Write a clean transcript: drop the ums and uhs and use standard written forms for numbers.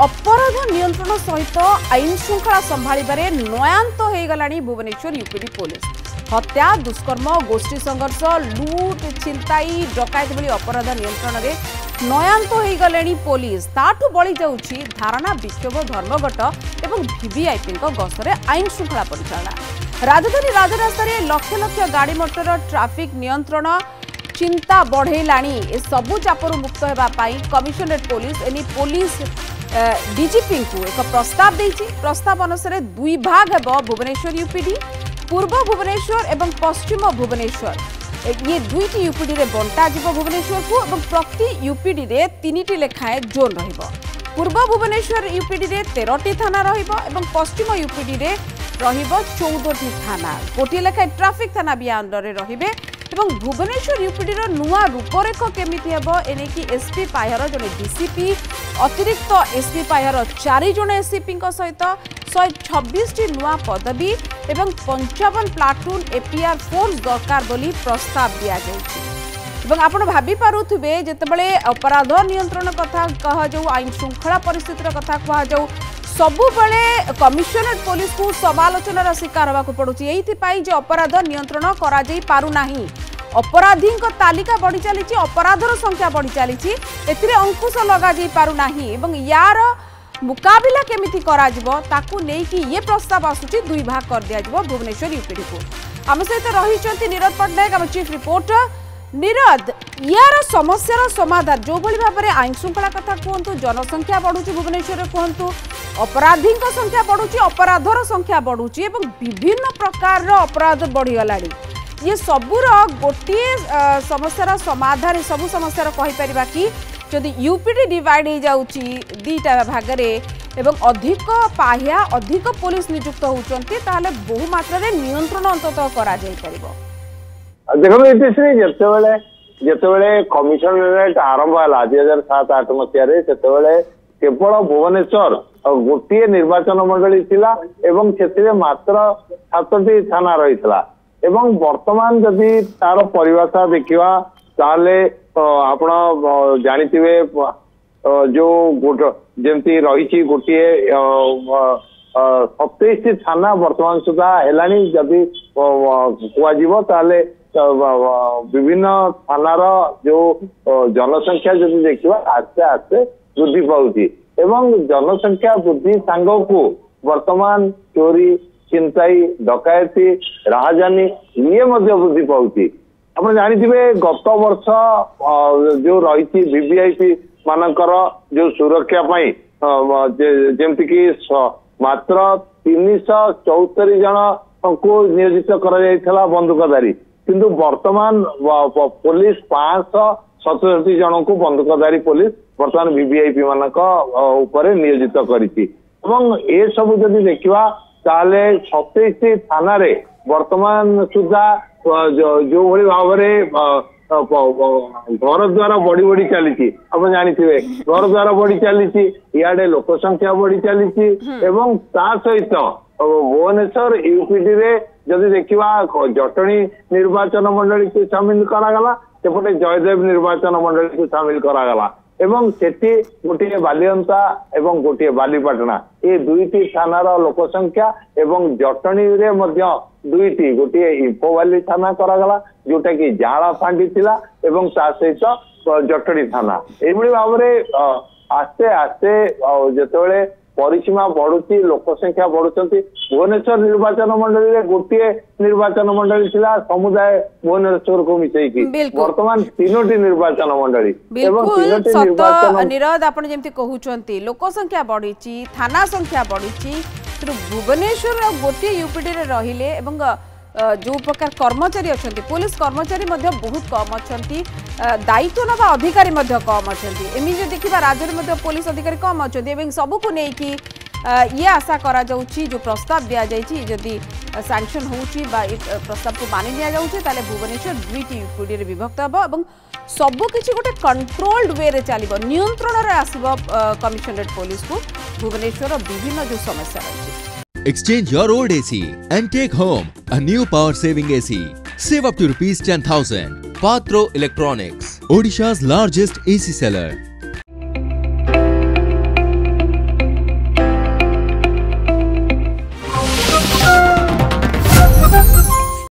अपराध नियंत्रण सहित आईन श्रृंखला संभाळिबारे नयान्त हो गलानी भुवनेश्वर यूपीडी पुलिस। हत्या, दुष्कर्म, गोष्ठी संघर्ष, लूट, छिनताई, डकायत भली अपराध नियंत्रण में नयान्त हो गले पुलिस। ताठू बड़ी जाउछि धारणा विक्षोभ, धर्मघट और वीवीआईपी गसरे आईन श्रृंखला परिचालना। राजधानी राजरास्तार लक्ष लक्ष गाड़ी मोटर ट्राफिक नियंत्रण चिंता बढ़ेलाणी। ए सबु चापरू मुक्त होगापाई कमिशनरेट पुलिस एनी पुलिस डीजीपी को एक प्रस्ताव देछि। प्रस्ताव अनुसार दुई भाग हेब भुवनेश्वर यूपीडी, पूर्व भुवनेश्वर एवं पश्चिम भुवनेश्वर। ये दुईटी यूपीडी रे बंटा जिवो भुवनेश्वर को और प्रति यूपीडी रे 3टी लेखाए जोन रहिबो। पूर्व भुवनेश्वर यूपीडी रे 13टी थाना रहिबो एवं पश्चिम यूपीडी रे रहिबो 14टी थाना। गोटे लेखाए ट्राफिक थाना भी अंडर रे रहिबे। एवं भुवनेश्वर यूपीडी रो नुआ रूपरेख केमिति हेबो एने की एसपी पायर जने डीसीपी, अतिरिक्त एसपी पायर 4 जण एसपी सहित 126टी नुआ पदवी एवं 55 प्लाटून एपीआर फोर्स दरकार बोली प्रस्ताव दिया जायछि। आपण भाभी पारुथिबे जेतेबेले अपराध नियंत्रण कथा कह जाऊ, आईन श्रृंखला परिस्थितिर कथा कह जाऊ, सबुबले कमिशनरेट पुलिस को समालोचनार शिकार होगा पड़ुछि। एइथिपाई जे अपराध नियंत्रण करा जाई पारु नाही। अपराधी तालिका बढ़ी चली, अपराधर संख्या बढ़ी चली, एथिरे अंकुश लगा जाई पारु नाही एवं यार मुकाबिला केमिति करा जिवो ताकू नै कि ये प्रस्ताव आसुछि दुई भाग कर दिया जिवो भुवनेश्वर यूपीडी को। आम सहित रहिचंती नीरद पटनायक, आम चीफ रिपोर्टर। नीरद, यार समस्यार समाधान जो भली भाबरे आईन श्रृंखला कथा कहतु, जनसंख्या बढ़ुची भुवनेश्वर कहतु, अपराधी संख्या बढ़ुची, अपराधर संख्या बढ़ुची एवं विभिन्न प्रकार अपराध बढ़ीगलाणी। ये सबूर गोटे समस्यार समाधान सबू समस्यार कहीपर कि जदि यूपीडी डिवाइड हो जाउची दीटा भागरे एवं अधिक पाहिया अधिक पुलिस नियुक्त होउचंती ताहले बहु मात्रा रे नियंत्रण अंततः करा जाय परिबो। देखो जेतेबेले कमिशनरेट आरंभ होला 2007-8 मसीह सेतेबेले केवल भुवनेश्वर गोटे निर्वाचन मंडली थिला एवं सेतिरे मात्र 7टी थाना रहितला। एवं वर्तमान जदि तार परिभाषा देखिवा ताले आपण जानिथिबे जो जेमती रही गोटे 27टी थाना वर्तमान सुधा हेलानी। जदि कुआजिवो ताले विभिन्न थानार जो जनसंख्या जदि देखिवा आस्ते आस्ते वृद्धि पाउछि एवं जनसंख्या वृद्धि सांग को वर्तमान चोरी, चिंताई, डकायती, राहजानी ये मध्य वृद्धि पाउछि। आपण जानिथिबे गत वर्ष जो रही वीवीआईपी मानकर जो सुरक्षा पाई जेमति कि मात्र 374 जन को नियोजित करा जायथला बंदूकधारी, किंतु वर्तमान पुलिस 567 जन को बंदूकधारी पुलिस वर्तमान वीवीआईपी मानक ऊपर नियोजित करिछि। एवं ए सब जदि देखिवा ताले 27टी थाना रे वर्तमान सुधा जो भली भावरे घर द्वारा बढ़ी बढ़ी चली। आप जानिथिबे घर द्वारा बढ़ी चली, इयाडे लोक संख्या बढ़ी चली एवं ता सहित भुवनेश्वर यूपीडी रे जदि देखिवा जटणी निर्वाचन मंडली को शामिल करागला, सेपटे जयदेव निर्वाचन मंडली को शामिल करागला एवं सेठी गोटे बालियंता एवं गोटे बालीपाटना ये दुईटी थानार लोक संख्या एवं जटणी रे मध्य दुईटी गोटे इफोवाली थाना करागला जोटा कि जाला फांडी थिला एवं ता सहित जटणी थाना। एभली भाबरे आस्ते आस्ते जेतेबेले परिसीमा बढ़ुची, लोक संख्या बढ़ुचंती। भुवनेश्वर निर्वाचन मंडली रे गोटे निर्वाचन मंडली थिला समुदाय भुवनेश्वर को मिसेकी वर्तमान 3टी निर्वाचन मंडली एवं 3टी निर्वाचन। नीरद, आपण जेमति कहउचंती लोक संख्या बढ़ीची, थाना संख्या बढ़ीची, भुवनेश्वर गोटे यूपीडी रे रहिले एवं जो प्रकार कर्मचारी अच्छा पुलिस कर्मचारी बहुत कम अच्छा, दायित्व नवा अधिकारी कम अच्छा। एमती देखा राज्य में पुलिस अधिकारी कम अच्छा सबू को लेकिन ये आशा करा जाउची जो प्रस्ताव दि जाइए जदि सैंक्शन होउची बा प्रस्ताव को मानि निया जाउची ताले भुवनेश्वर 2टी यूपीडी रे विभक्त हेबो एवं सबु किछि गोटे कंट्रोल्ड वे रे चलिबो, नियंत्रण रे आसीबो कमिशनरेट पुलिस को भुवनेश्वर विभिन्न जो समस्या रही। Exchange your old AC and take home a new power saving AC. Save up to ₹10,000. Patro Electronics, Odisha's largest AC seller.